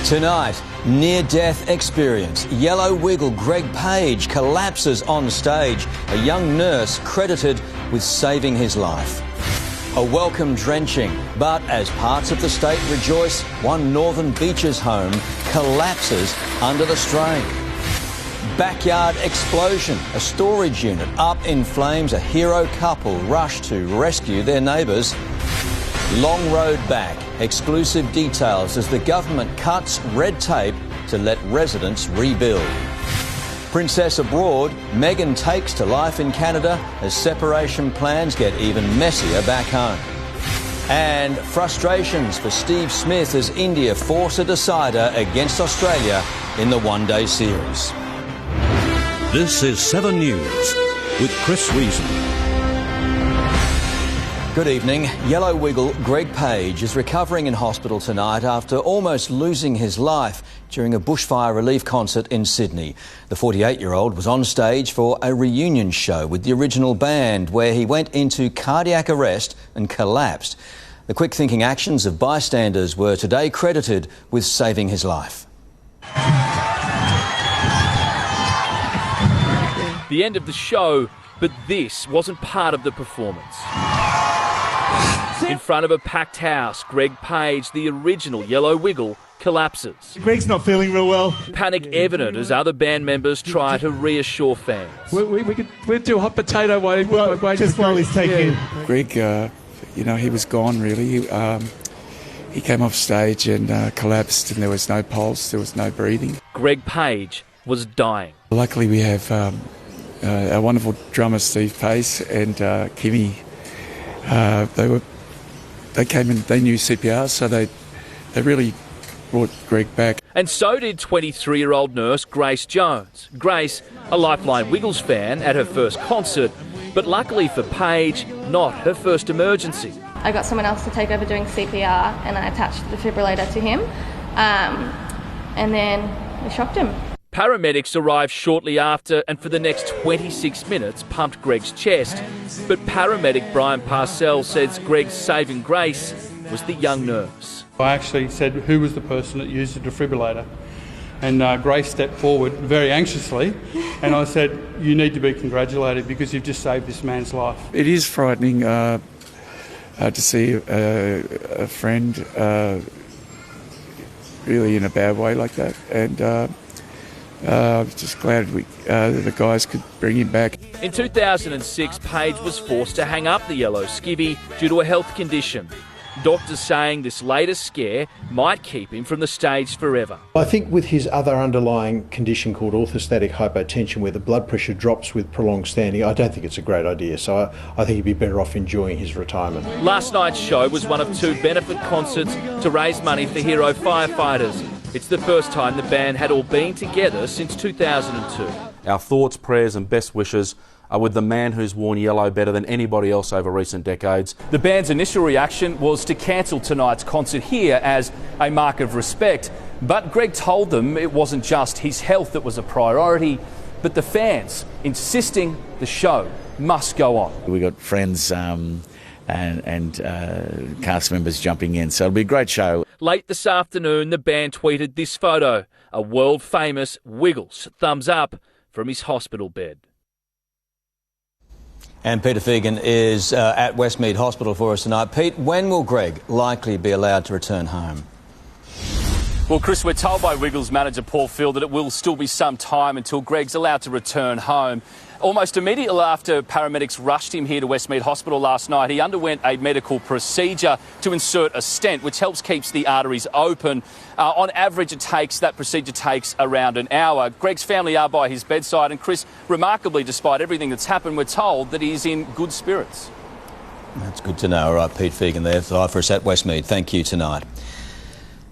Tonight, near-death experience. Yellow Wiggle Greg Page collapses on stage. A young nurse credited with saving his life. A welcome drenching, but as parts of the state rejoice, one Northern Beaches home collapses under the strain. Backyard explosion. A storage unit up in flames. A hero couple rush to rescue their neighbours. Long road back. Exclusive details as the government cuts red tape to let residents rebuild. Princess abroad, Meghan takes to life in Canada as separation plans get even messier back home. And frustrations for Steve Smith as India force a decider against Australia in the one-day series. This is 7 News with Chris Reason. Good evening. Yellow Wiggle Greg Page is recovering in hospital tonight after almost losing his life during a bushfire relief concert in Sydney. The 48-year-old was on stage for a reunion show with the original band where he went into cardiac arrest and collapsed. The quick-thinking actions of bystanders were today credited with saving his life. The end of the show, but this wasn't part of the performance. In front of a packed house, Greg Page, the original Yellow Wiggle, collapses. Greg's not feeling real well. Panic evident as other band members try to reassure fans. We'd do hot potato just while he's taking... Greg, he was gone really. He came off stage and collapsed, and there was no pulse, there was no breathing. Greg Page was dying. Luckily we have our wonderful drummer Steve Pace and Kimmy. They came in, they knew CPR, so they really brought Greg back. And so did 23-year-old nurse Grace Jones. Grace, a lifeline Wiggles fan at her first concert, but luckily for Page, not her first emergency. I got someone else to take over doing CPR and I attached the defibrillator to him and then we shocked him. Paramedics arrived shortly after and for the next 26 minutes pumped Greg's chest. But paramedic Brian Parcell says Greg's saving grace was the young nurse. I actually said who was the person that used the defibrillator, and Grace stepped forward very anxiously and I said, you need to be congratulated because you've just saved this man's life. It is frightening to see a friend really in a bad way like that, and just glad the guys could bring him back. In 2006, Page was forced to hang up the yellow skivvy due to a health condition. Doctors saying this latest scare might keep him from the stage forever. I think with his other underlying condition called orthostatic hypotension, where the blood pressure drops with prolonged standing, I don't think it's a great idea. So I think he'd be better off enjoying his retirement. Last night's show was one of 2 benefit concerts to raise money for hero firefighters. It's the first time the band had all been together since 2002. Our thoughts, prayers and best wishes are with the man who's worn yellow better than anybody else over recent decades. The band's initial reaction was to cancel tonight's concert here as a mark of respect, but Greg told them it wasn't just his health that was a priority, but the fans insisting the show must go on. We got friends and cast members jumping in, so it'll be a great show. Late this afternoon, the band tweeted this photo, a world-famous Wiggles thumbs up from his hospital bed. And Peter Fegan is at Westmead Hospital for us tonight. Pete, when will Greg likely be allowed to return home? Well, Chris, we're told by Wiggles manager Paul Field that it will still be some time until Greg's allowed to return home. Almost immediately after paramedics rushed him here to Westmead Hospital last night, he underwent a medical procedure to insert a stent, which helps keep the arteries open. On average, that procedure takes around an hour. Greg's family are by his bedside, and Chris, remarkably, despite everything that's happened, we're told that he's in good spirits. That's good to know. All right, Pete Fegan there live for us at Westmead. Thank you tonight.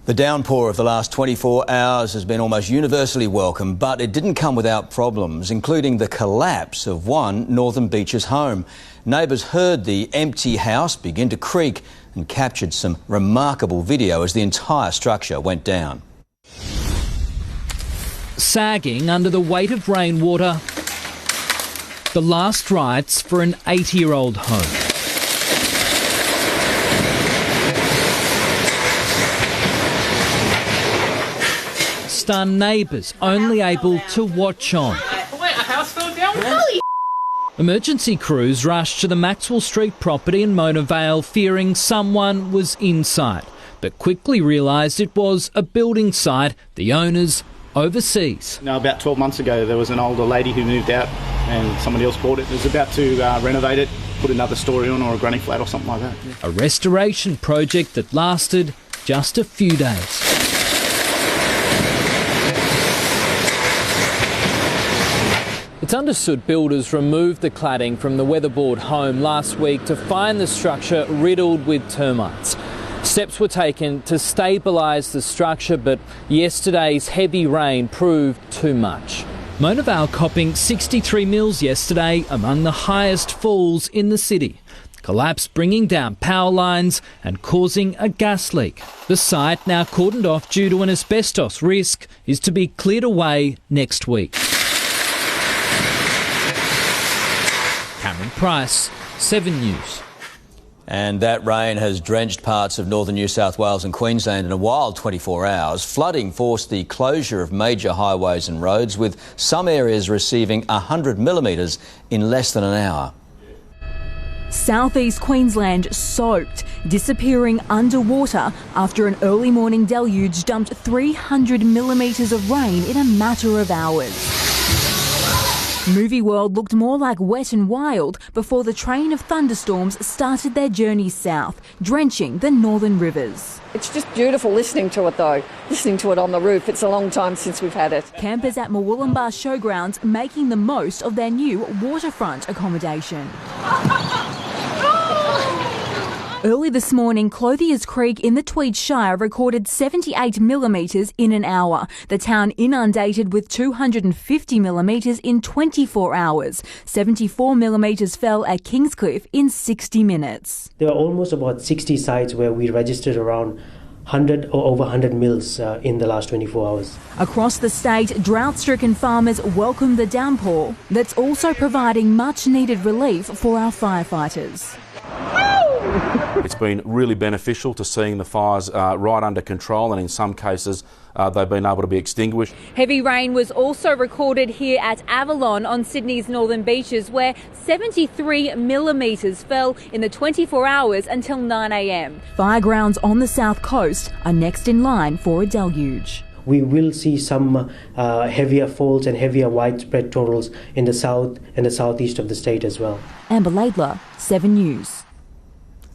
The downpour of the last 24 hours has been almost universally welcome, but it didn't come without problems, including the collapse of one Northern Beaches home. Neighbours heard the empty house begin to creak and captured some remarkable video as the entire structure went down. Sagging under the weight of rainwater, the last rites for an 80-year-old home. stunned neighbours, only able to watch on. Wait, a house fell down? Holy Emergency crews rushed to the Maxwell Street property in Mona Vale, fearing someone was inside, but quickly realised it was a building site, the owners overseas. Now, about 12 months ago, there was an older lady who moved out and somebody else bought it. It was about to renovate it, put another story on, or a granny flat or something like that. Yeah. A restoration project that lasted just a few days. It's understood builders removed the cladding from the weatherboard home last week to find the structure riddled with termites. Steps were taken to stabilise the structure, but yesterday's heavy rain proved too much. Mona Vale copping 63 mils yesterday, among the highest falls in the city. Collapse bringing down power lines and causing a gas leak. The site, now cordoned off due to an asbestos risk, is to be cleared away next week. Cameron Price, 7 News. And that rain has drenched parts of northern New South Wales and Queensland in a wild 24 hours. Flooding forced the closure of major highways and roads, with some areas receiving 100 millimetres in less than an hour. Southeast Queensland soaked, disappearing underwater after an early morning deluge dumped 300 millimetres of rain in a matter of hours. Movie world looked more like Wet and Wild before the train of thunderstorms started their journey south, drenching the northern rivers. It's just beautiful listening to it though, listening to it on the roof. It's a long time since we've had it. Campers at Murwillumbah Showgrounds making the most of their new waterfront accommodation. Early this morning, Clothiers Creek in the Tweed Shire recorded 78 millimetres in an hour. The town inundated with 250 millimetres in 24 hours. 74 millimetres fell at Kingscliff in 60 minutes. There are almost about 60 sites where we registered around 100 or over 100 mils in the last 24 hours. Across the state, drought-stricken farmers welcome the downpour that's also providing much-needed relief for our firefighters. It's been really beneficial to seeing the fires right under control, and in some cases they've been able to be extinguished. Heavy rain was also recorded here at Avalon on Sydney's northern beaches, where 73 millimetres fell in the 24 hours until 9 a.m. Firegrounds on the south coast are next in line for a deluge. We will see some heavier falls and heavier widespread totals in the south and the southeast of the state as well. Amber Laidler, 7 News.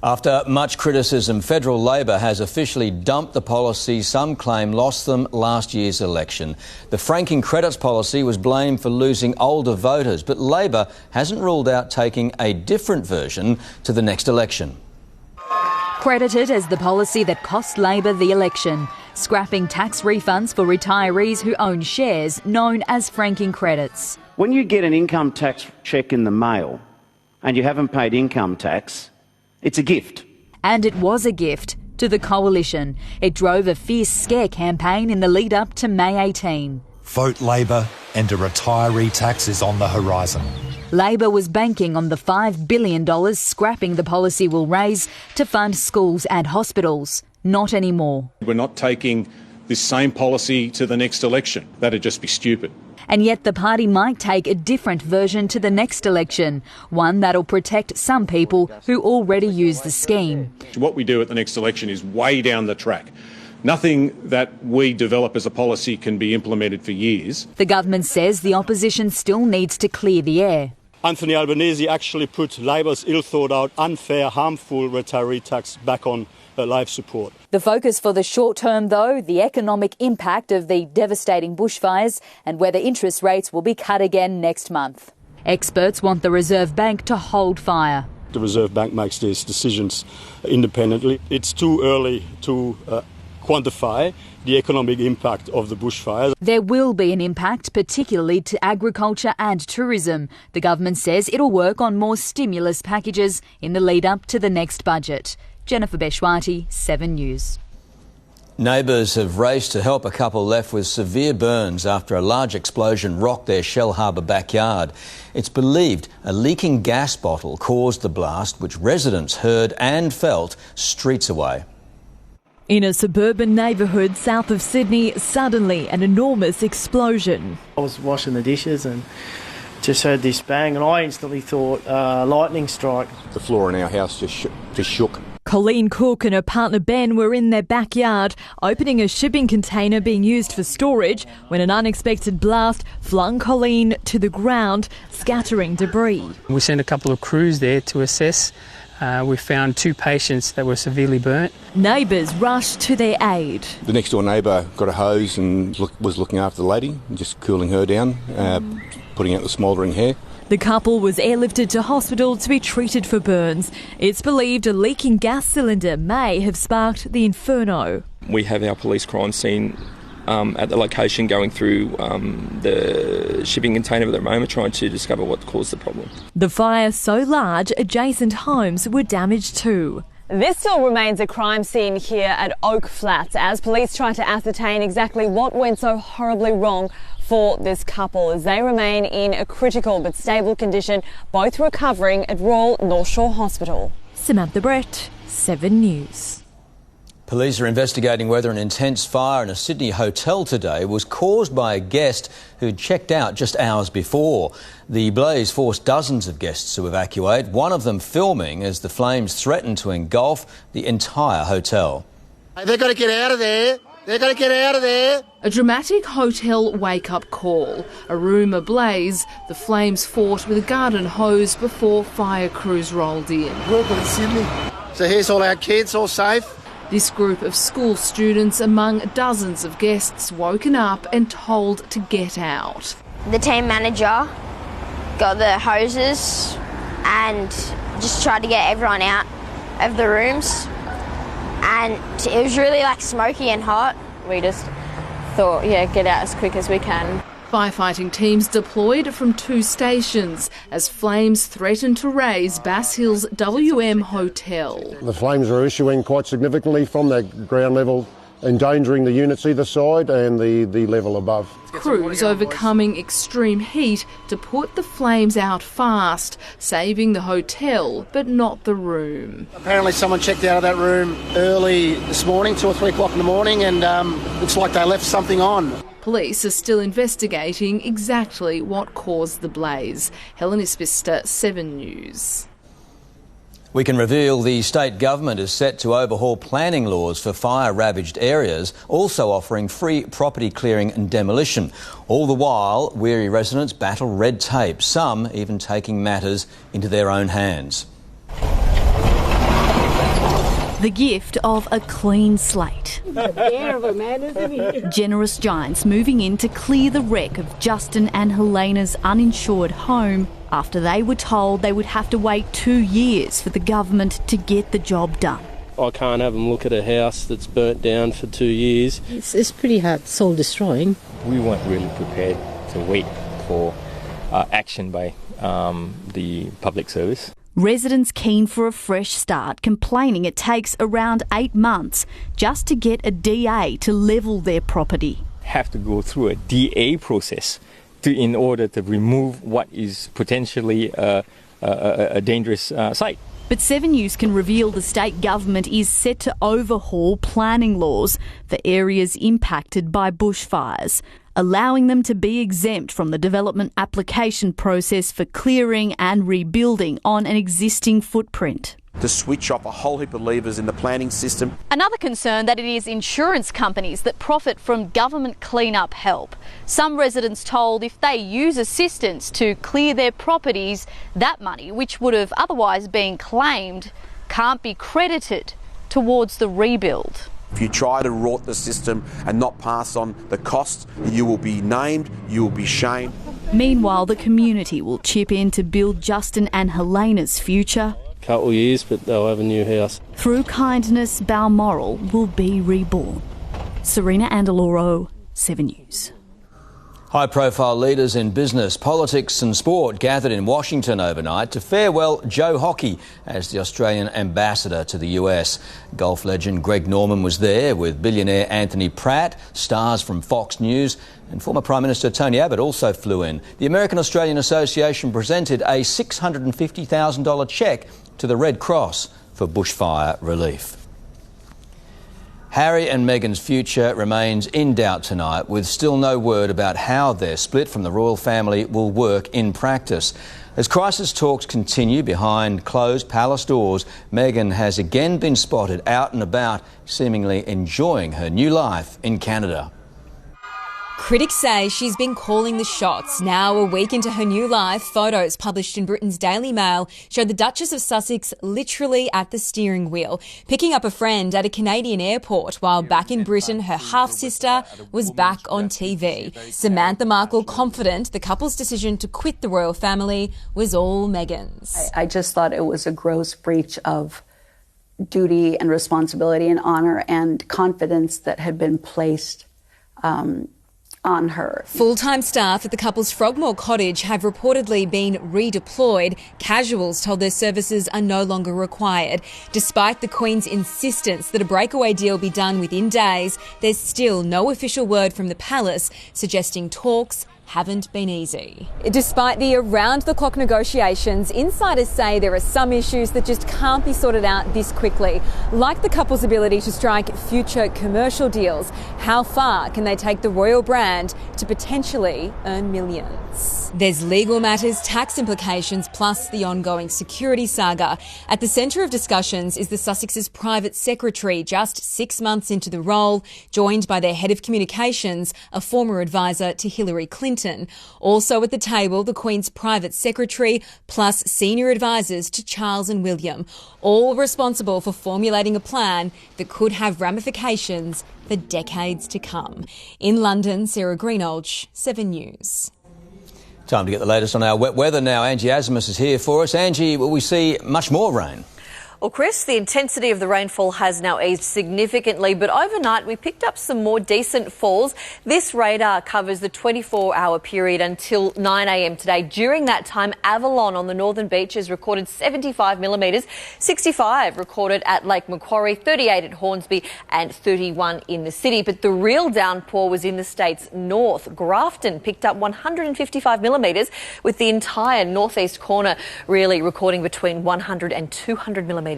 After much criticism, federal Labor has officially dumped the policy some claim lost them last year's election. The franking credits policy was blamed for losing older voters, but Labor hasn't ruled out taking a different version to the next election. Credited as the policy that cost Labor the election, scrapping tax refunds for retirees who own shares, known as franking credits. When you get an income tax cheque in the mail and you haven't paid income tax, it's a gift. And it was a gift to the Coalition. It drove a fierce scare campaign in the lead up to May 18. Vote Labor and a retiree tax is on the horizon. Labor was banking on the $5 billion scrapping the policy will raise to fund schools and hospitals. Not anymore. We're not taking this same policy to the next election. That'd just be stupid. And yet the party might take a different version to the next election, one that'll protect some people who already use the scheme. What we do at the next election is way down the track. Nothing that we develop as a policy can be implemented for years. The government says the opposition still needs to clear the air. Anthony Albanese actually put Labor's ill-thought-out, unfair, harmful retiree tax back on life support. The focus for the short term, though, the economic impact of the devastating bushfires and whether interest rates will be cut again next month. Experts want the Reserve Bank to hold fire. The Reserve Bank makes these decisions independently. It's too early to quantify the economic impact of the bushfires. There will be an impact, particularly to agriculture and tourism. The government says it'll work on more stimulus packages in the lead up to the next budget. Jennifer Beshwati, 7 News. Neighbours have raced to help a couple left with severe burns after a large explosion rocked their Shell Harbour backyard. It's believed a leaking gas bottle caused the blast, which residents heard and felt streets away. In a suburban neighbourhood south of Sydney, suddenly an enormous explosion. I was washing the dishes and just heard this bang, and I instantly thought lightning strike. The floor in our house just shook. Colleen Cook and her partner Ben were in their backyard, opening a shipping container being used for storage, when an unexpected blast flung Colleen to the ground, scattering debris. We sent a couple of crews there to assess. We found 2 patients that were severely burnt. Neighbours rushed to their aid. The next door neighbour got a hose and was looking after the lady, just cooling her down, putting out the smouldering hair. The couple was airlifted to hospital to be treated for burns. It's believed a leaking gas cylinder may have sparked the inferno. We have our police crime scene at the location going through the shipping container at the moment, trying to discover what caused the problem. The fire so large, adjacent homes were damaged too. This still remains a crime scene here at Oak Flats as police try to ascertain exactly what went so horribly wrong for this couple as they remain in a critical but stable condition, both recovering at Royal North Shore Hospital. Samantha Brett, 7 News. Police are investigating whether an intense fire in a Sydney hotel today was caused by a guest who'd checked out just hours before. The blaze forced dozens of guests to evacuate, one of them filming as the flames threatened to engulf the entire hotel. They've got to get out of there. They've got to get out of there. A dramatic hotel wake-up call. A room ablaze. The flames fought with a garden hose before fire crews rolled in. Welcome to Sydney. So here's all our kids, all safe. This group of school students, among dozens of guests, woken up and told to get out. The team manager got the hoses and just tried to get everyone out of the rooms. And it was really smoky and hot. We just thought, get out as quick as we can. Firefighting teams deployed from 2 stations as flames threatened to raze Bass Hill's WM Hotel. The flames are issuing quite significantly from the ground level, endangering the units either side and the level above. Crews overcoming extreme heat to put the flames out fast, saving the hotel but not the room. Apparently someone checked out of that room early this morning, 2 or 3 o'clock in the morning, and looks like they left something on. Police are still investigating exactly what caused the blaze. Helen Ispista, 7 News. We can reveal the state government is set to overhaul planning laws for fire-ravaged areas, also offering free property clearing and demolition. All the while, weary residents battle red tape, some even taking matters into their own hands. The gift of a clean slate. Generous giants moving in to clear the wreck of Justin and Helena's uninsured home after they were told they would have to wait 2 years for the government to get the job done. I can't have them look at a house that's burnt down for 2 years. It's pretty hard, soul destroying. We weren't really prepared to wait for action by the public service. Residents keen for a fresh start, complaining it takes around 8 months just to get a DA to level their property. Have to go through a DA process in order to remove what is potentially a dangerous site. But 7 News can reveal the state government is set to overhaul planning laws for areas impacted by bushfires, allowing them to be exempt from the development application process for clearing and rebuilding on an existing footprint. To switch off a whole heap of levers in the planning system. Another concern that it is insurance companies that profit from government clean-up help. Some residents told if they use assistance to clear their properties, that money, which would have otherwise been claimed, can't be credited towards the rebuild. If you try to rort the system and not pass on the costs, you will be named, you will be shamed. Meanwhile, the community will chip in to build Justin and Helena's future. Couple of years, but they'll have a new house. Through kindness, Balmoral will be reborn. Serena Andaloro, 7 News. High-profile leaders in business, politics and sport gathered in Washington overnight to farewell Joe Hockey as the Australian ambassador to the US. Golf legend Greg Norman was there with billionaire Anthony Pratt, stars from Fox News, and former Prime Minister Tony Abbott also flew in. The American Australian Association presented a $650,000 cheque to the Red Cross for bushfire relief. Harry and Meghan's future remains in doubt tonight, with still no word about how their split from the royal family will work in practice. As crisis talks continue behind closed palace doors, Meghan has again been spotted out and about, seemingly enjoying her new life in Canada. Critics say she's been calling the shots. Now, a week into her new life, photos published in Britain's Daily Mail show the Duchess of Sussex literally at the steering wheel, picking up a friend at a Canadian airport, while back in Britain, her half-sister was back on TV. Samantha Markle confident the couple's decision to quit the royal family was all Meghan's. I just thought it was a gross breach of duty and responsibility and honour and confidence that had been placed on her. Full-time staff at the couple's Frogmore cottage have reportedly been redeployed. Casuals told their services are no longer required. Despite the Queen's insistence that a breakaway deal be done within days, there's still no official word from the palace suggesting talks haven't been easy. Despite the around-the-clock negotiations, insiders say there are some issues that just can't be sorted out this quickly, like the couple's ability to strike future commercial deals. How far can they take the royal brand to potentially earn millions? There's legal matters, tax implications, plus the ongoing security saga. At the centre of discussions is the Sussex's private secretary, just 6 months into the role, joined by their head of communications, a former advisor to Hillary Clinton. Also at the table, the Queen's private secretary, plus senior advisors to Charles and William, all responsible for formulating a plan that could have ramifications for decades to come. In London, Sarah Greenolge, 7 News. Time to get the latest on our wet weather now. Angie Azimus is here for us. Angie, will we see much more rain? Well, Chris, the intensity of the rainfall has now eased significantly, but overnight we picked up some more decent falls. This radar covers the 24-hour period until 9 a.m. today. During that time, Avalon on the northern beaches recorded 75 millimetres, 65 recorded at Lake Macquarie, 38 at Hornsby and 31 in the city. But the real downpour was in the state's north. Grafton picked up 155 millimetres, with the entire northeast corner really recording between 100 and 200 millimetres.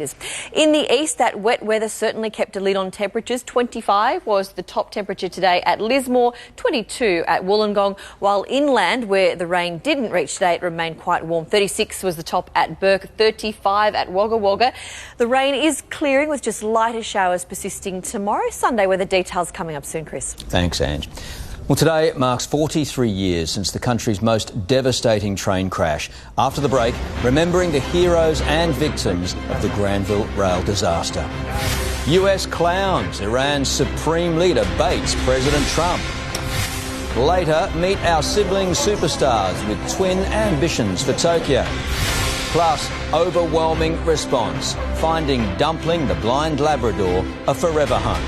In the east, that wet weather certainly kept a lid on temperatures. 25 was the top temperature today at Lismore, 22 at Wollongong, while inland, where the rain didn't reach today, it remained quite warm. 36 was the top at Burke, 35 at Wagga Wagga. The rain is clearing with just lighter showers persisting tomorrow, Sunday, where the details coming up soon, Chris. Thanks, Ange. Well, today marks 43 years since the country's most devastating train crash. After the break, remembering the heroes and victims of the Granville rail disaster. US clowns, Iran's supreme leader baits President Trump. Later, meet our sibling superstars with twin ambitions for Tokyo. Plus, overwhelming response, finding Dumpling the blind Labrador a forever home.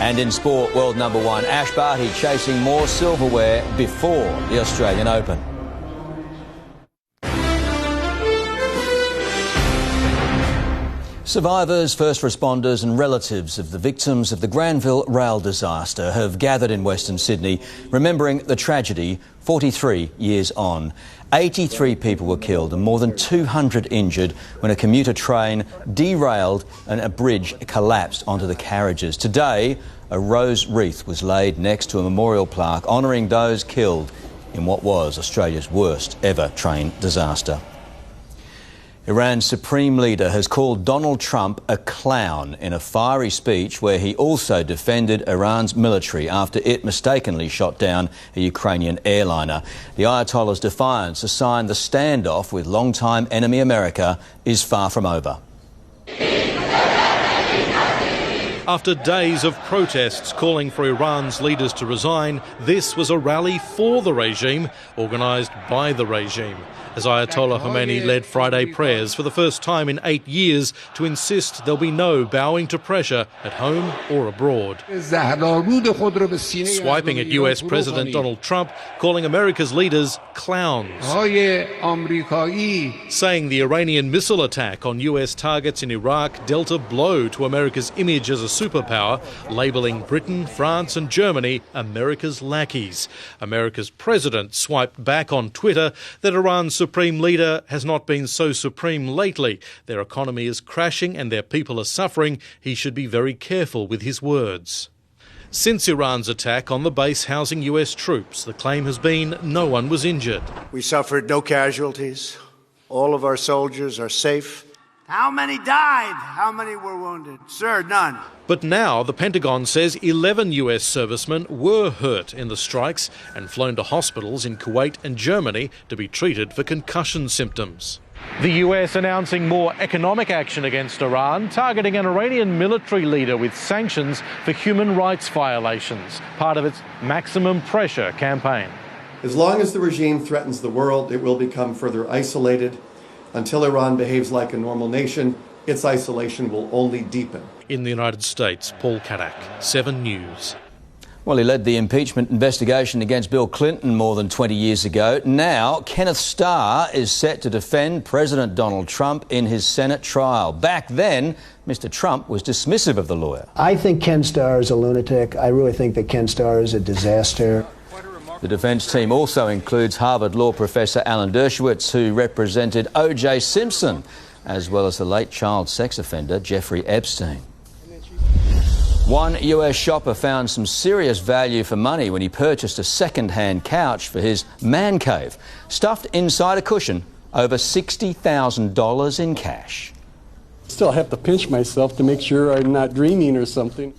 And in sport, world number one Ash Barty chasing more silverware before the Australian Open. Survivors, first responders and relatives of the victims of the Granville rail disaster have gathered in Western Sydney, remembering the tragedy 43 years on. 83 people were killed and more than 200 injured when a commuter train derailed and a bridge collapsed onto the carriages. Today, a rose wreath was laid next to a memorial plaque honouring those killed in what was Australia's worst ever train disaster. Iran's supreme leader has called Donald Trump a clown in a fiery speech where he also defended Iran's military after it mistakenly shot down a Ukrainian airliner. The Ayatollah's defiance, a sign the standoff with longtime enemy America is far from over. After days of protests calling for Iran's leaders to resign, this was a rally for the regime, organised by the regime, as Ayatollah Khomeini led Friday prayers for the first time in 8 years to insist there'll be no bowing to pressure at home or abroad. Swiping at US President Donald Trump, calling America's leaders clowns, saying the Iranian missile attack on US targets in Iraq dealt a blow to America's image as a superpower, labelling Britain, France and Germany America's lackeys. America's president swiped back on Twitter that Iran's supreme leader has not been so supreme lately. Their economy is crashing and their people are suffering. He should be very careful with his words. Since Iran's attack on the base housing US troops, the claim has been no one was injured. We suffered no casualties. All of our soldiers are safe. How many died? How many were wounded? Sir, none. But now the Pentagon says 11 US servicemen were hurt in the strikes and flown to hospitals in Kuwait and Germany to be treated for concussion symptoms. The US announcing more economic action against Iran, targeting an Iranian military leader with sanctions for human rights violations, part of its maximum pressure campaign. As long as the regime threatens the world, it will become further isolated. Until Iran behaves like a normal nation, its isolation will only deepen. In the United States, Paul Kadak, 7 News. Well, he led the impeachment investigation against Bill Clinton more than 20 years ago. Now, Kenneth Starr is set to defend President Donald Trump in his Senate trial. Back then, Mr. Trump was dismissive of the lawyer. I think Ken Starr is a lunatic. I really think that Ken Starr is a disaster. The defence team also includes Harvard law professor Alan Dershowitz, who represented O.J. Simpson, as well as the late child sex offender Jeffrey Epstein. One US shopper found some serious value for money when he purchased a second-hand couch for his man cave. Stuffed inside a cushion, over $60,000 in cash. Still have to pinch myself to make sure I'm not dreaming or something.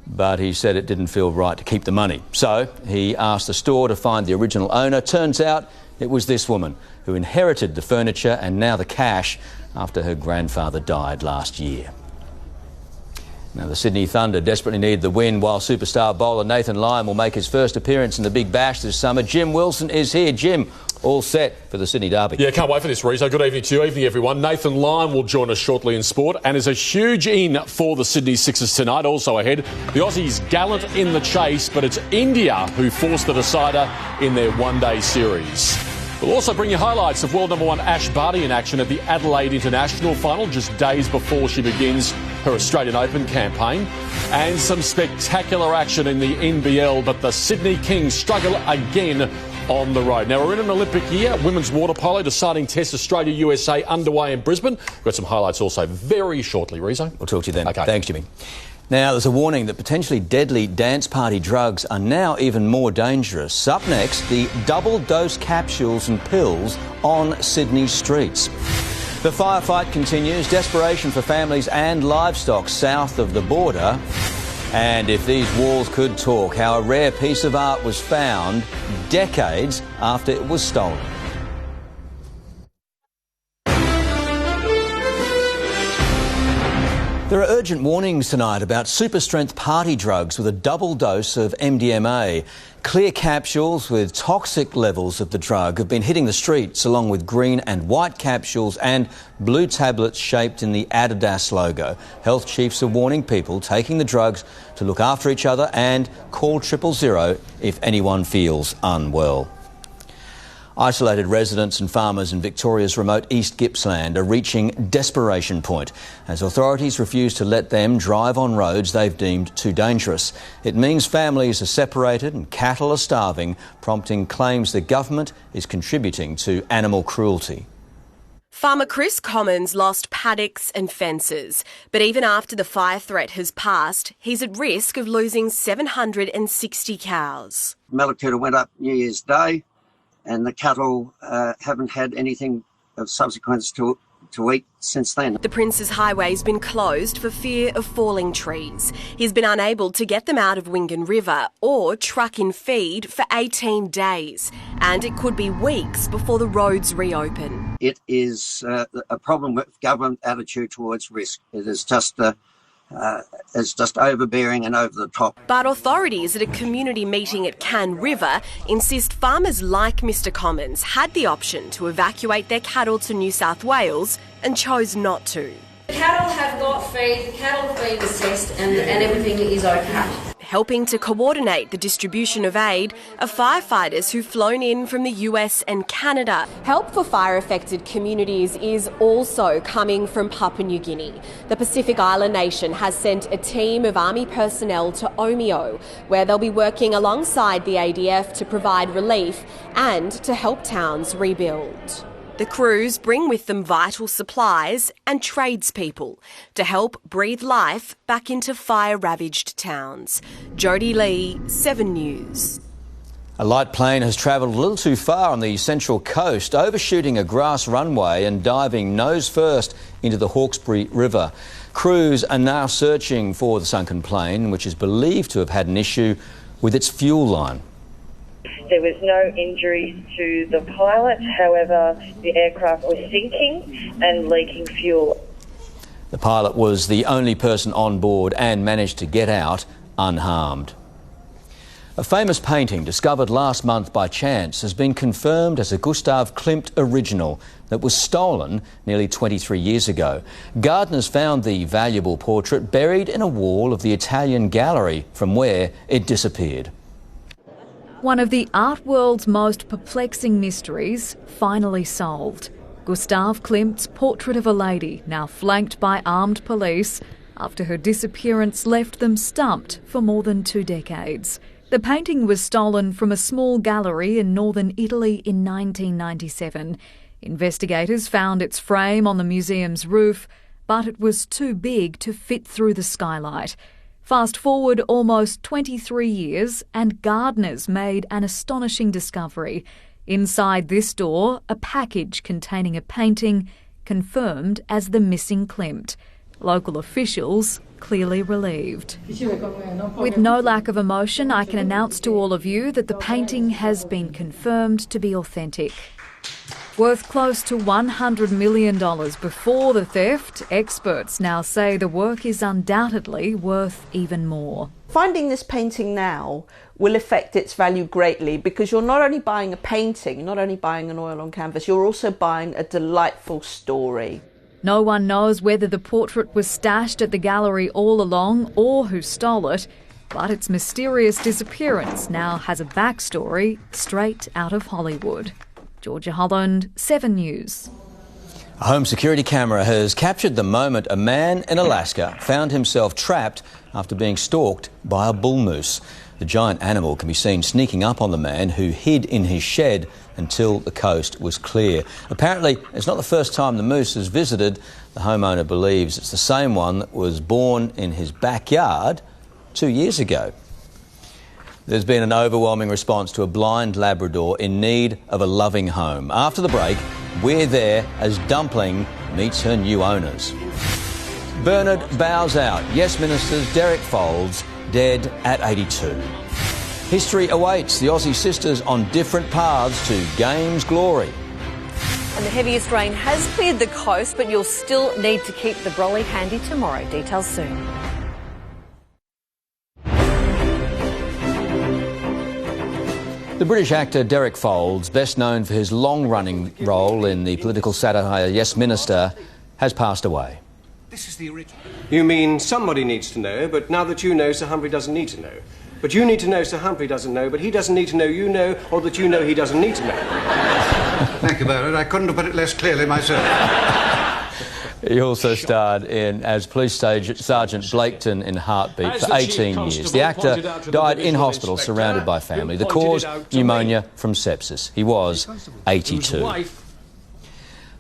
But he said it didn't feel right to keep the money. So he asked the store to find the original owner. Turns out it was this woman who inherited the furniture and now the cash after her grandfather died last year. Now, the Sydney Thunder desperately need the win, while superstar bowler Nathan Lyon will make his first appearance in the Big Bash this summer. Jim Wilson is here. Jim, all set for the Sydney Derby. Yeah, can't wait for this, Reece. Good evening to you. Evening, everyone. Nathan Lyon will join us shortly in sport and is a huge in for the Sydney Sixers tonight. Also ahead, the Aussies gallant in the chase, but it's India who forced the decider in their one-day series. We'll also bring you highlights of world number 1 Ash Barty in action at the Adelaide International Final just days before she begins her Australian Open campaign, and some spectacular action in the NBL, but the Sydney Kings struggle again on the road. Now, we're in an Olympic year. Women's water polo deciding test Australia-USA underway in Brisbane. We've got some highlights also very shortly, Rezo. We'll talk to you then. Okay. Thanks, Jimmy. Now, there's a warning that potentially deadly dance party drugs are now even more dangerous. Up next, the double-dose capsules and pills on Sydney streets. The firefight continues. Desperation for families and livestock south of the border. And if these walls could talk, how a rare piece of art was found decades after it was stolen. There are urgent warnings tonight about super-strength party drugs with a double dose of MDMA. Clear capsules with toxic levels of the drug have been hitting the streets, along with green and white capsules and blue tablets shaped in the Adidas logo. Health chiefs are warning people taking the drugs to look after each other and call 000 if anyone feels unwell. Isolated residents and farmers in Victoria's remote East Gippsland are reaching desperation point as authorities refuse to let them drive on roads they've deemed too dangerous. It means families are separated and cattle are starving, prompting claims the government is contributing to animal cruelty. Farmer Chris Commons lost paddocks and fences, but even after the fire threat has passed, he's at risk of losing 760 cows. Mallacoota went up New Year's Day, and the cattle haven't had anything of subsequence to eat since then. The Princes Highway's been closed for fear of falling trees. He's been unable to get them out of Wingan River or truck in feed for 18 days, and it could be weeks before the roads reopen. It is a problem with government attitude towards risk. It is just it's just overbearing and over the top. But authorities at a community meeting at Cann River insist farmers like Mr Commons had the option to evacuate their cattle to New South Wales and chose not to. The cattle have got feed, the cattle feed assessed and everything is okay. helping to coordinate the distribution of aid are firefighters who've flown in from the US and Canada. Help for fire-affected communities is also coming from Papua New Guinea. The Pacific Island nation has sent a team of army personnel to Omeo, where they'll be working alongside the ADF to provide relief and to help towns rebuild. The crews bring with them vital supplies and tradespeople to help breathe life back into fire-ravaged towns. Jodie Lee, 7 News. A light plane has travelled a little too far on the Central Coast, overshooting a grass runway and diving nose first into the Hawkesbury River. Crews are now searching for the sunken plane, which is believed to have had an issue with its fuel line. There was no injuries to the pilot, however, the aircraft was sinking and leaking fuel. The pilot was the only person on board and managed to get out unharmed. A famous painting discovered last month by chance has been confirmed as a Gustav Klimt original that was stolen nearly 23 years ago. Gardeners found the valuable portrait buried in a wall of the Italian gallery from where it disappeared. One of the art world's most perplexing mysteries finally solved. Gustav Klimt's portrait of a lady, now flanked by armed police, after her disappearance left them stumped for more than 2 decades. The painting was stolen from a small gallery in northern Italy in 1997. Investigators found its frame on the museum's roof, but it was too big to fit through the skylight. Fast forward almost 23 years and gardeners made an astonishing discovery. Inside this door, a package containing a painting confirmed as the missing Klimt. Local officials clearly relieved. With no lack of emotion, I can announce to all of you that the painting has been confirmed to be authentic. Worth close to $100 million before the theft, experts now say the work is undoubtedly worth even more. Finding this painting now will affect its value greatly because you're not only buying a painting, you're not only buying an oil on canvas, you're also buying a delightful story. No one knows whether the portrait was stashed at the gallery all along or who stole it, but its mysterious disappearance now has a backstory straight out of Hollywood. Georgia Holland, 7 News. A home security camera has captured the moment a man in Alaska found himself trapped after being stalked by a bull moose. The giant animal can be seen sneaking up on the man who hid in his shed until the coast was clear. Apparently, it's not the first time the moose has visited. The homeowner believes it's the same one that was born in his backyard 2 years ago. There's been an overwhelming response to a blind Labrador in need of a loving home. After the break, we're there as Dumpling meets her new owners. Bernard bows out. Yes Minister's Derek Folds dead at 82. History awaits the Aussie sisters on different paths to Games glory. And the heaviest rain has cleared the coast, but you'll still need to keep the brolly handy tomorrow. Details soon. The British actor Derek Folds, best known for his long-running role in the political satire Yes Minister, has passed away. This is the original. You mean somebody needs to know, but now that you know, Sir Humphrey doesn't need to know. But you need to know Sir Humphrey doesn't know, but he doesn't need to know you know, or that you know he doesn't need to know. Thank you, Bernard. I couldn't have put it less clearly myself. He also starred as Police Sergeant Blaketon in Heartbeat for 18 years. The actor died in hospital surrounded by family. The cause, pneumonia from sepsis. He was 82.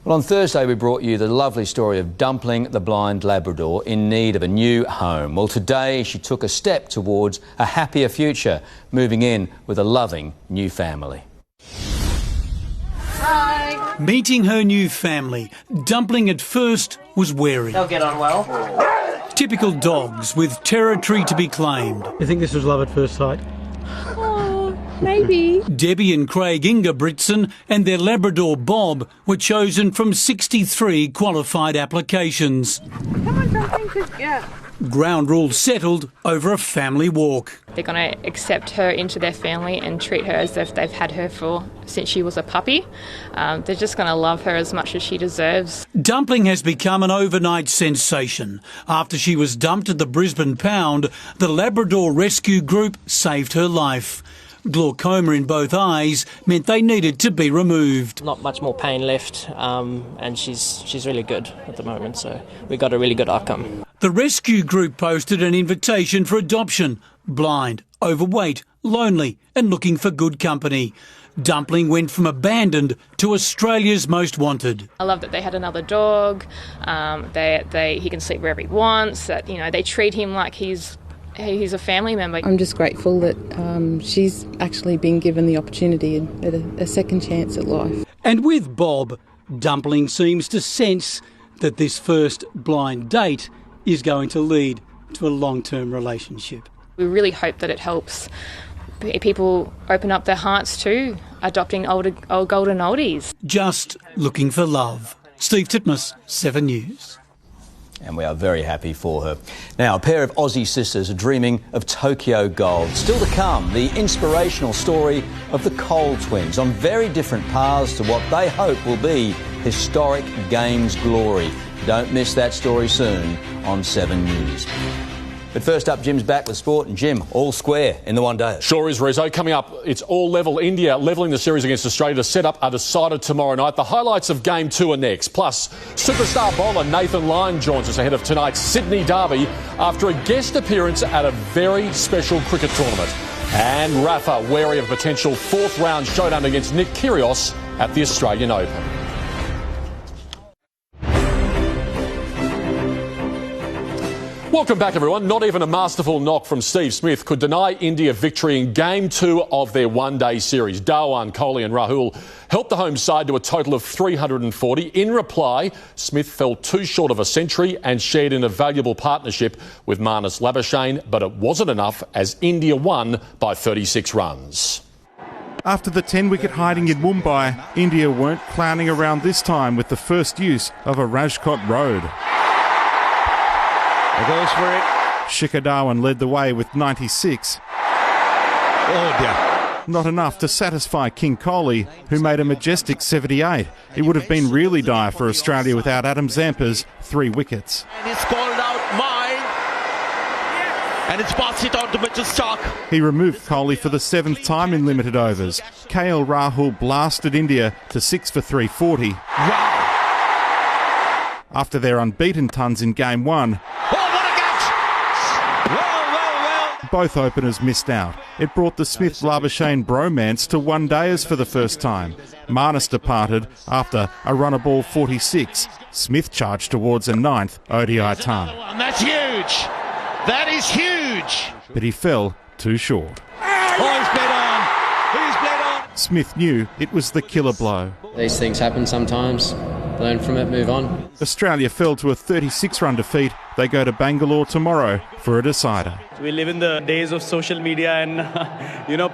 Well, on Thursday we brought you the lovely story of Dumpling, the blind Labrador, in need of a new home. Well, today she took a step towards a happier future, moving in with a loving new family. Hi. Meeting her new family, Dumpling at first was wary. They'll get on well. Typical dogs with territory to be claimed. You think this was love at first sight? Oh, maybe. Debbie and Craig Ingebrigtsen and their Labrador Bob were chosen from 63 qualified applications. Come on, Ground rules settled over a family walk. They're going to accept her into their family and treat her as if they've had her since she was a puppy. They're just going to love her as much as she deserves. Dumpling has become an overnight sensation. After she was dumped at the Brisbane Pound, the Labrador Rescue Group saved her life. Glaucoma in both eyes meant they needed to be removed. Not much more pain left, and she's really good at the moment, so we got a really good outcome. The rescue group posted an invitation for adoption. Blind, overweight, lonely and looking for good company. Dumpling went from abandoned to Australia's most wanted. I love that they had another dog. He can sleep wherever he wants. That they treat him like he's a family member. I'm just grateful that she's actually been given the opportunity at a second chance at life. And with Bob, Dumpling seems to sense that this first blind date is going to lead to a long-term relationship. We really hope that it helps people open up their hearts to adopting old golden oldies. Just looking for love. Steve Titmus, 7 News. And we are very happy for her. Now, a pair of Aussie sisters are dreaming of Tokyo gold. Still to come, the inspirational story of the Cole twins on very different paths to what they hope will be historic Games glory. Don't miss that story soon on 7 News. But first up, Jim's back with sport, and Jim, all square in the one-day. Sure is, Rizzo. Coming up, it's all level. India levelling the series against Australia to set up a decider tomorrow night. The highlights of Game 2 are next. Plus, superstar bowler Nathan Lyon joins us ahead of tonight's Sydney Derby after a guest appearance at a very special cricket tournament. And Rafa wary of potential fourth-round showdown against Nick Kyrgios at the Australian Open. Welcome back, everyone. Not even a masterful knock from Steve Smith could deny India victory in Game 2 of their one-day series. Dhawan, Kohli and Rahul helped the home side to a total of 340. In reply, Smith fell too short of a century and shared in a valuable partnership with Marnus Labuschagne, but it wasn't enough as India won by 36 runs. After the 10-wicket hiding in Mumbai, India weren't clowning around this time with the first use of a Rajkot road. Goes for it. Shikhar Dhawan led the way with 96. Oh dear. Not enough to satisfy King Kohli, who made a majestic 78. It would have been really dire for Australia without Adam Zampa's 3 wickets. And it's called out mine. And it's passed it on to Mitchell Stark. He removed Kohli for the 7th time in limited overs. KL Rahul blasted India to 6 for 340. Wow. After their unbeaten tons in Game 1. Both openers missed out. It brought the Smith-Labuschagne bromance to one-dayers for the first time. Marnus departed after a run-a-ball 46. Smith charged towards a 9th ODI ton. That's huge. That is huge. But he fell too short. Oh, he's bled on. He's bled on. Smith knew it was the killer blow. These things happen sometimes. Learn from it, move on. Australia fell to a 36-run defeat. They go to Bangalore tomorrow for a decider. We live in the days of social media and,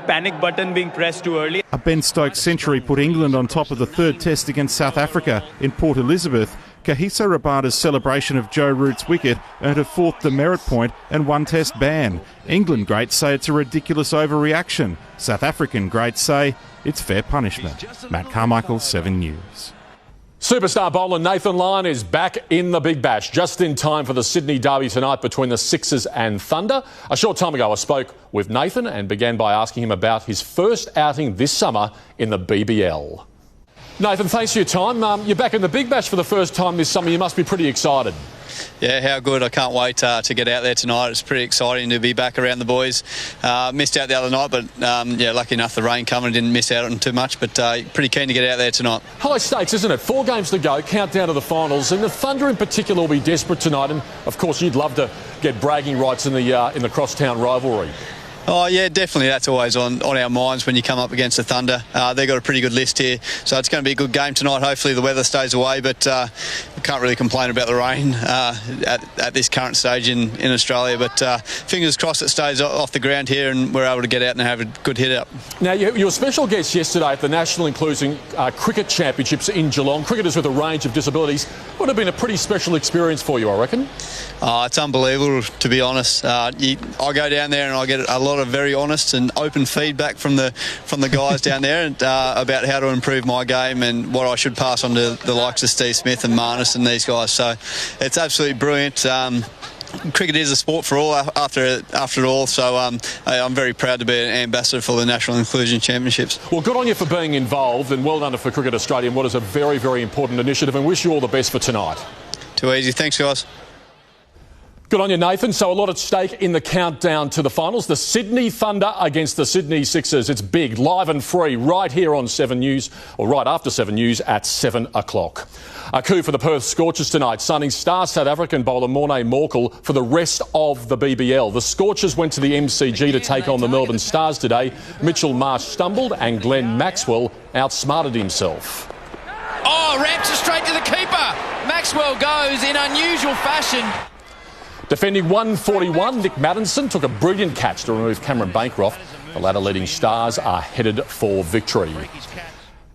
panic button being pressed too early. A Ben Stokes century put England on top of the 3rd test against South Africa in Port Elizabeth. Kagiso Rabada's celebration of Joe Root's wicket earned a 4th demerit point and 1 test ban. England greats say it's a ridiculous overreaction. South African greats say it's fair punishment. Matt Carmichael, 7 News. Superstar bowler Nathan Lyon is back in the Big Bash, just in time for the Sydney Derby tonight between the Sixers and Thunder. A short time ago, I spoke with Nathan and began by asking him about his first outing this summer in the BBL. Nathan, thanks for your time. You're back in the Big Bash for the first time this summer. You must be pretty excited. Yeah, how good. I can't wait to get out there tonight. It's pretty exciting to be back around the boys. Missed out the other night, but lucky enough the rain coming, didn't miss out on too much, but pretty keen to get out there tonight. High stakes, isn't it? 4 games to go, countdown to the finals, and the Thunder in particular will be desperate tonight, and of course you'd love to get bragging rights in the crosstown rivalry. Oh, yeah, definitely. That's always on our minds when you come up against the Thunder. They've got a pretty good list here, so it's going to be a good game tonight. Hopefully the weather stays away, but we can't really complain about the rain at this current stage in Australia. But fingers crossed it stays off the ground here and we're able to get out and have a good hit up. Now, you were special guest yesterday at the National Inclusion Cricket Championships in Geelong. Cricketers with a range of disabilities. Would have been a pretty special experience for you, I reckon. It's unbelievable, to be honest. I go down there and I get a lot of very honest and open feedback from the guys down there about how to improve my game and what I should pass on to the likes of Steve Smith and Marnus and these guys. So it's absolutely brilliant. Cricket is a sport for all after it all, so I'm very proud to be an ambassador for the National Inclusion Championships. Well, good on you for being involved, and well done for Cricket Australia and what is a very, very important initiative, and wish you all the best for tonight. Too easy. Thanks, guys. Good on you, Nathan. So a lot at stake in the countdown to the finals. The Sydney Thunder against the Sydney Sixers. It's big, live and free, right here on 7 News, or right after 7 News at 7 o'clock. A coup for the Perth Scorchers tonight, signing star South African bowler Morné Morkel for the rest of the BBL. The Scorchers went to the MCG to take on the Melbourne Stars today. Mitchell Marsh stumbled and Glenn Maxwell outsmarted himself. Oh, ramps it straight to the keeper. Maxwell goes in unusual fashion. Defending 141, Nick Maddinson took a brilliant catch to remove Cameron Bancroft. The latter leading Stars are headed for victory.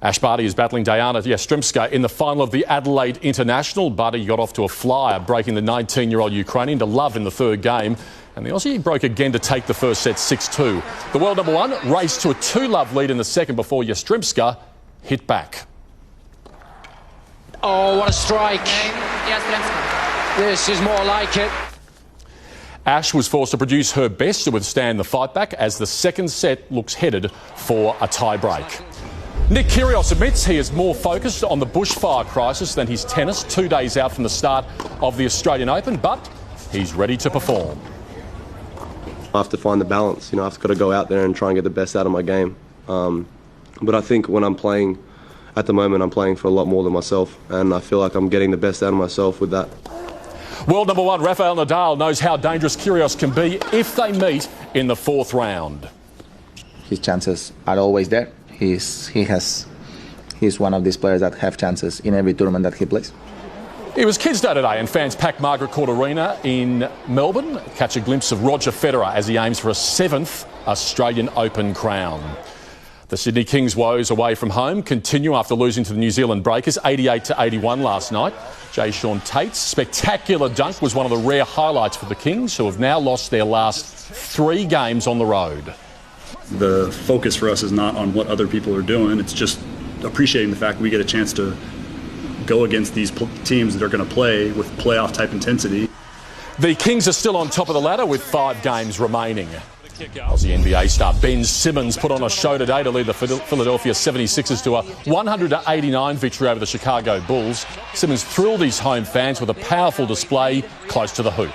Ash Barty is battling Diana Yastremska in the final of the Adelaide International. Barty got off to a flyer, breaking the 19-year-old Ukrainian to love in the third game. And the Aussie broke again to take the first set 6-2. The world number one raced to a 2-love lead in the second before Yastremska hit back. Oh, what a strike. This is more like it. Ash was forced to produce her best to withstand the fight back as the second set looks headed for a tie-break. Nick Kyrgios admits he is more focused on the bushfire crisis than his tennis 2 days out from the start of the Australian Open, but he's ready to perform. I have to find the balance. I've got to go out there and try and get the best out of my game. But I think when I'm playing, at the moment, I'm playing for a lot more than myself, and I feel like I'm getting the best out of myself with that. World number one Rafael Nadal knows how dangerous Kyrgios can be if they meet in the fourth round. His chances are always there. He's one of these players that have chances in every tournament that he plays. It was Kids Day today and fans packed Margaret Court Arena in Melbourne. Catch a glimpse of Roger Federer as he aims for a 7th Australian Open crown. The Sydney Kings' woes away from home continue after losing to the New Zealand Breakers 88-81 last night. Jay Sean Tate's spectacular dunk was one of the rare highlights for the Kings, who have now lost their last 3 games on the road. The focus for us is not on what other people are doing. It's just appreciating the fact we get a chance to go against these teams that are going to play with playoff-type intensity. The Kings are still on top of the ladder with 5 games remaining. Aussie NBA star Ben Simmons put on a show today to lead the Philadelphia 76ers to a 100-89 victory over the Chicago Bulls. Simmons thrilled his home fans with a powerful display close to the hoop.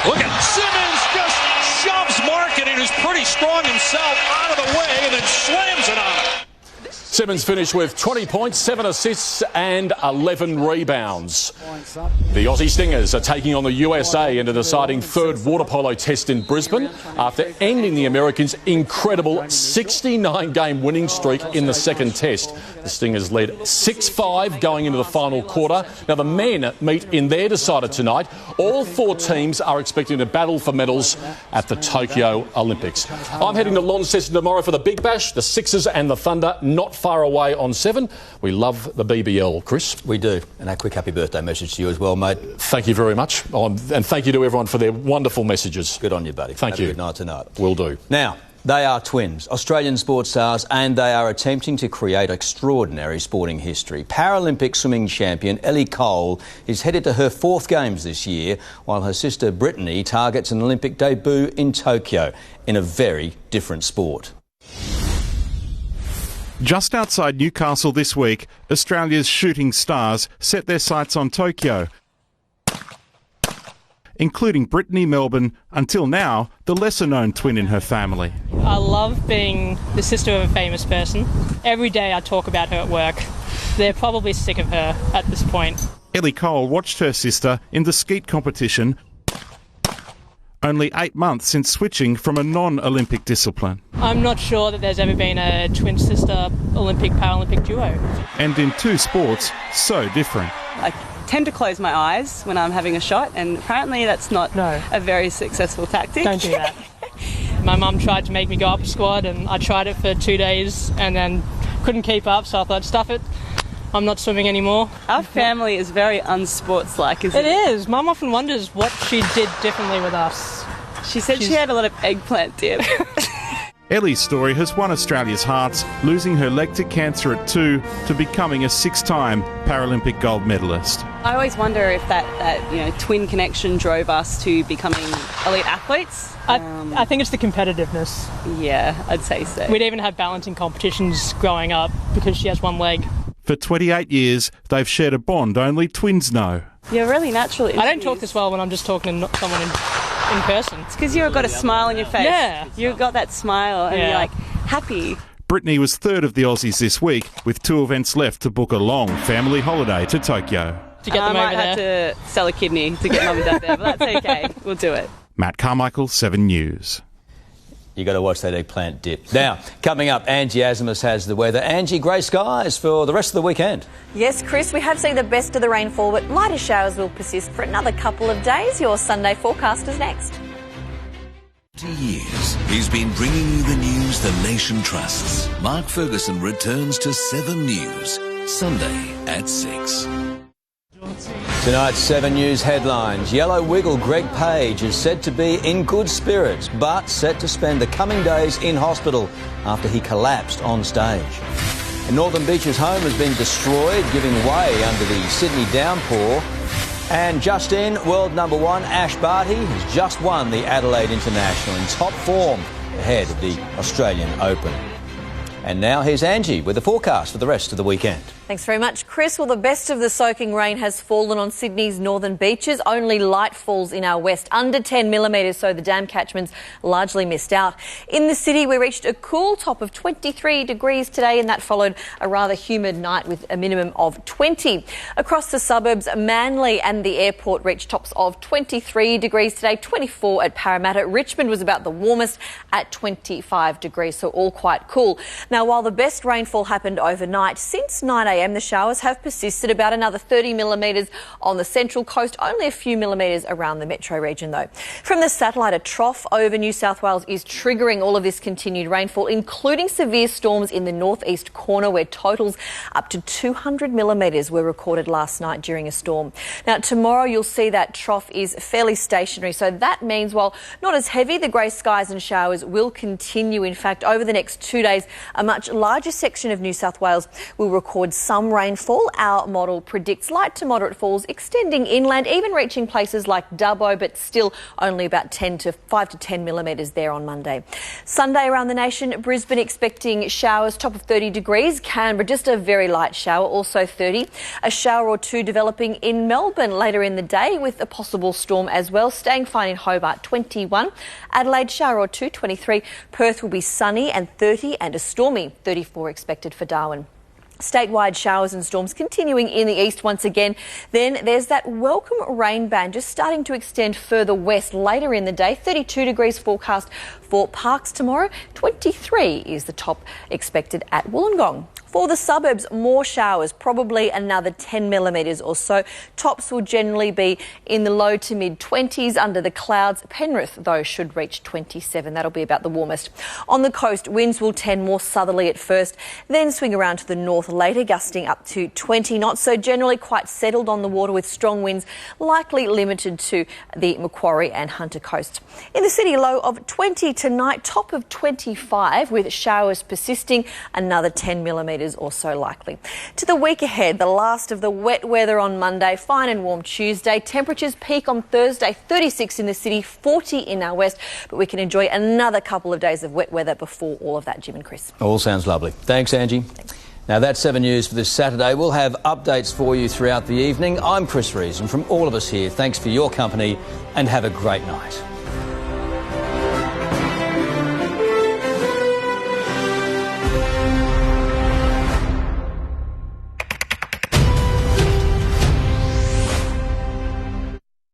Look at Simmons just shoves Markkanen, who's pretty strong himself, out of the way and then slams it on him. Simmons finished with 20 points, 7 assists and 11 rebounds. The Aussie Stingers are taking on the USA in a deciding third water polo test in Brisbane after ending the Americans' incredible 69-game winning streak in the second test. The Stingers led 6-5 going into the final quarter. Now the men meet in their decider tonight. All 4 teams are expecting to battle for medals at the Tokyo Olympics. I'm heading to Launceston tomorrow for the Big Bash. The Sixers and the Thunder not far away on 7. We love the BBL, Chris. We do. And a quick happy birthday message to you as well, mate. Thank you very much. And thank you to everyone for their wonderful messages. Good on you, buddy. Thank you. Have a good night tonight. Will do. Now, they are twins, Australian sports stars, and they are attempting to create extraordinary sporting history. Paralympic swimming champion Ellie Cole is headed to her 4th Games this year, while her sister Brittany targets an Olympic debut in Tokyo in a very different sport. Just outside Newcastle this week, Australia's shooting stars set their sights on Tokyo, including Brittany Melbourne, until now the lesser-known twin in her family. I love being the sister of a famous person. Every day I talk about her at work. They're probably sick of her at this point. Ellie Cole watched her sister in the skeet competition only 8 months since switching from a non-Olympic discipline. I'm not sure that there's ever been a twin sister Olympic-Paralympic duo. And in two sports so different. I tend to close my eyes when I'm having a shot, and apparently that's not a very successful tactic. Don't do that. My mum tried to make me go up a squad, and I tried it for 2 days and then couldn't keep up, so I thought, stuff it. I'm not swimming anymore. Our family is very unsports-like, isn't it? It is. Mum often wonders what she did differently with us. She said she had a lot of eggplant dip. Ellie's story has won Australia's hearts, losing her leg to cancer at 2 to becoming a 6-time Paralympic gold medalist. I always wonder if that twin connection drove us to becoming elite athletes. I think it's the competitiveness. Yeah, I'd say so. We'd even have balancing competitions growing up because she has one leg. For 28 years, they've shared a bond only twins know. You're really natural. I don't talk this well when I'm just talking to someone in person. It's because you've got a smile on your face. Yeah. You've got that smile and you're like happy. Brittany was third of the Aussies this week, with 2 events left to book a long family holiday to Tokyo. To get them I might have to sell a kidney to get mum and dad there, but that's okay. We'll do it. Matt Carmichael, 7 News. You got to watch that eggplant dip. Now, coming up, Angie Asimus has the weather. Angie, grey skies for the rest of the weekend. Yes, Chris, we have seen the best of the rainfall, but lighter showers will persist for another couple of days. Your Sunday forecast is next. For years, he's been bringing you the news the nation trusts. Mark Ferguson returns to 7 News, Sunday at 6. Tonight's 7 News headlines. Yellow Wiggle Greg Page is said to be in good spirits, but set to spend the coming days in hospital after he collapsed on stage. And Northern Beach's home has been destroyed, giving way under the Sydney downpour. And just in, world number 1 Ash Barty has just won the Adelaide International in top form ahead of the Australian Open. And now here's Angie with the forecast for the rest of the weekend. Thanks very much, Chris. Well, the best of the soaking rain has fallen on Sydney's northern beaches. Only light falls in our west, under 10 millimetres, so the dam catchments largely missed out. In the city, we reached a cool top of 23 degrees today, and that followed a rather humid night with a minimum of 20. Across the suburbs, Manly and the airport reached tops of 23 degrees today, 24 at Parramatta. Richmond was about the warmest at 25 degrees, so all quite cool. Now, while the best rainfall happened overnight, since 9 a.m, the showers have persisted, about another 30 millimetres on the central coast, only a few millimetres around the metro region though. From the satellite, a trough over New South Wales is triggering all of this continued rainfall, including severe storms in the northeast corner where totals up to 200 millimetres were recorded last night during a storm. Now tomorrow you'll see that trough is fairly stationary, so that means while not as heavy, the grey skies and showers will continue. In fact, over the next 2 days, a much larger section of New South Wales will record some rainfall. Our model predicts light to moderate falls extending inland, even reaching places like Dubbo, but still only about 5 to 10 millimetres there on Monday. Sunday around the nation, Brisbane expecting showers, top of 30 degrees. Canberra, just a very light shower, also 30. A shower or two developing in Melbourne later in the day with a possible storm as well. Staying fine in Hobart, 21. Adelaide, shower or two, 23. Perth will be sunny and 30, and a stormy 34 expected for Darwin. Statewide showers and storms continuing in the east once again. Then there's that welcome rain band just starting to extend further west later in the day. 32 degrees forecast for Parkes tomorrow. 23 is the top expected at Wollongong. For the suburbs, more showers, probably another 10 millimetres or so. Tops will generally be in the low to mid-20s under the clouds. Penrith, though, should reach 27. That'll be about the warmest. On the coast, winds will tend more southerly at first, then swing around to the north later, gusting up to 20 knots. So generally quite settled on the water with strong winds, likely limited to the Macquarie and Hunter coasts. In the city, low of 20 tonight, top of 25 with showers persisting, another 10 millimetres or so likely. To the week ahead, the last of the wet weather on Monday, fine and warm Tuesday. Temperatures peak on Thursday, 36 in the city, 40 in our west, but we can enjoy another couple of days of wet weather before all of that, Jim and Chris. All sounds lovely. Thanks, Angie. Thanks. Now that's 7 News for this Saturday. We'll have updates for you throughout the evening. I'm Chris Rees, and from all of us here, thanks for your company and have a great night.